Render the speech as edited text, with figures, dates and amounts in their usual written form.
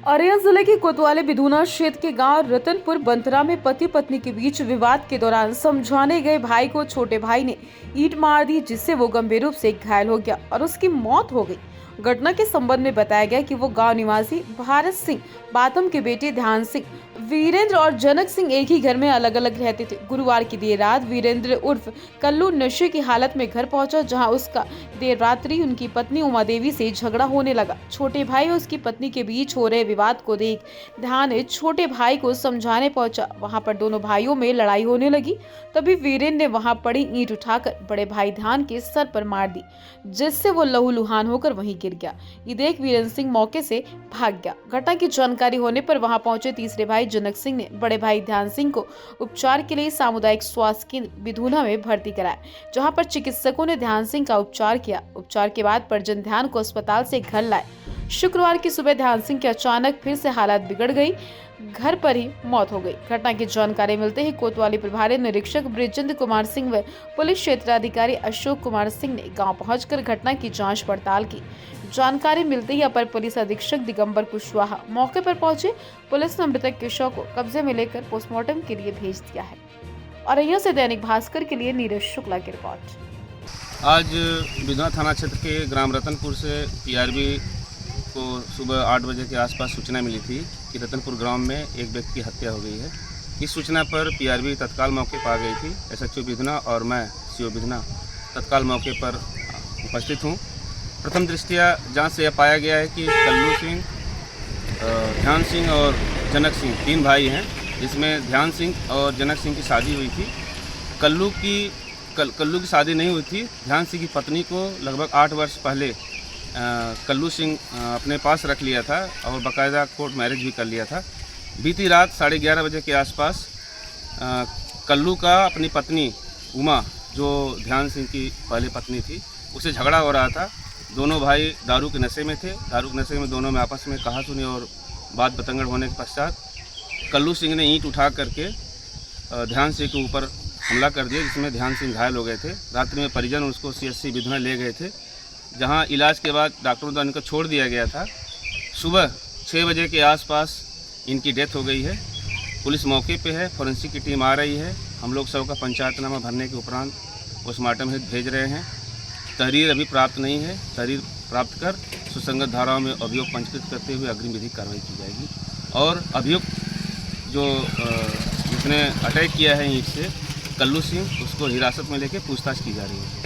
औरैया जिले के कोतवाली बिधूना क्षेत्र के गांव रतनपुर बंतरा में पति पत्नी के बीच विवाद के दौरान समझाने गए भाई को छोटे भाई ने ईंट मार दी, जिससे वो गंभीर रूप से घायल हो गया और उसकी मौत हो गई। घटना के संबंध में बताया गया कि वो गांव निवासी भारत सिंह बातम के बेटे ध्यान सिंह, वीरेंद्र और जनक सिंह एक ही घर में अलग अलग रहते थे। गुरुवार की देर रात वीरेंद्र उर्फ कल्लू नशे की हालत में घर पहुंचा, जहां उसका देर रात्रि उनकी पत्नी उमा देवी से झगड़ा होने लगा। छोटे भाई और उसकी पत्नी के बीच हो रहे विवाद को देख ध्यान छोटे भाई को समझाने पहुंचा। वहां पर दोनों भाइयों में लड़ाई होने लगी। तभी वीरेंद्र ने वहां पड़ी ईंट उठाकर बड़े भाई ध्यान के सर पर मार दी, जिससे वो लहूलुहान होकर वहीं गिर गया। ये देख वीरेंद्र सिंह मौके से भाग गया। घटना की जानकारी होने पर वहां पहुंचे तीसरे भाई जनक सिंह ने बड़े भाई ध्यान सिंह को उपचार के लिए सामुदायिक स्वास्थ्य केंद्र बिधूना में भर्ती कराया, जहां पर चिकित्सकों ने ध्यान सिंह का उपचार किया। उपचार के बाद परिजन ध्यान को अस्पताल से घर लाए। शुक्रवार की सुबह ध्यान सिंह की अचानक फिर से हालत बिगड़ गई, घर पर ही मौत हो गई। घटना की जानकारी मिलते ही कोतवाली प्रभारी निरीक्षक बृजेंद्र कुमार सिंह व पुलिस क्षेत्राधिकारी अशोक कुमार सिंह ने गांव पहुंचकर घटना की जांच पड़ताल की। जानकारी मिलते ही अपर पुलिस अधीक्षक दिगंबर कुशवाहा मौके पर पहुंचे। पुलिस ने मृतक के शव को कब्जे में लेकर पोस्टमार्टम के लिए भेज दिया है। और यहाँ से दैनिक भास्कर के लिए नीरज शुक्ला की रिपोर्ट। आज बिधूना थाना क्षेत्र के ग्राम रतनपुर से पीआरबी को सुबह 8 बजे के आसपास सूचना मिली थी कि रतनपुर गांव में एक व्यक्ति की हत्या हो गई है। इस सूचना पर पीआरबी तत्काल मौके पर आ गई थी। एसएचओ बिधूना और मैं सीओ बिधूना तत्काल मौके पर उपस्थित हूं। प्रथम दृष्टया जांच से यह पाया गया है कि कल्लू सिंह, ध्यान सिंह और जनक सिंह 3 भाई हैं, जिसमें ध्यान सिंह और जनक सिंह की शादी हुई थी। कल्लू की शादी नहीं हुई थी। ध्यान सिंह की पत्नी को लगभग 8 वर्ष पहले कल्लू सिंह अपने पास रख लिया था और बाकायदा कोर्ट मैरिज भी कर लिया था। बीती रात 11:30 बजे के आसपास कल्लू का अपनी पत्नी उमा, जो ध्यान सिंह की पहले पत्नी थी, उससे झगड़ा हो रहा था। दोनों भाई दारू के नशे में थे। दारू के नशे में दोनों में आपस में कहा-सुनी और बात बतंगड़ होने के पश्चात कल्लू सिंह ने ईंट उठा करके ध्यान सिंह के ऊपर हमला कर दिया, जिसमें ध्यान सिंह घायल हो गए थे। रात्रि में परिजन उसको सीएचसी बिधूना ले गए थे, जहां इलाज के बाद डॉक्टरों द्वारा इनको छोड़ दिया गया था। सुबह 6 बजे के आसपास इनकी डेथ हो गई है। पुलिस मौके पे है, फॉरेंसिक की टीम आ रही है। हम लोग सब का पंचायतनामा भरने के उपरांत पोस्टमार्टम हेतु भेज रहे हैं। तहरीर अभी प्राप्त नहीं है। तहरीर प्राप्त कर सुसंगत धाराओं में अभियोग पंजीकृत करते हुए अग्रिम विधिक कार्रवाई की जाएगी। और अभियुक्त जो जिसने अटैक किया है ईंट से, कल्लू सिंह, उसको हिरासत में लेकर पूछताछ की जा रही है।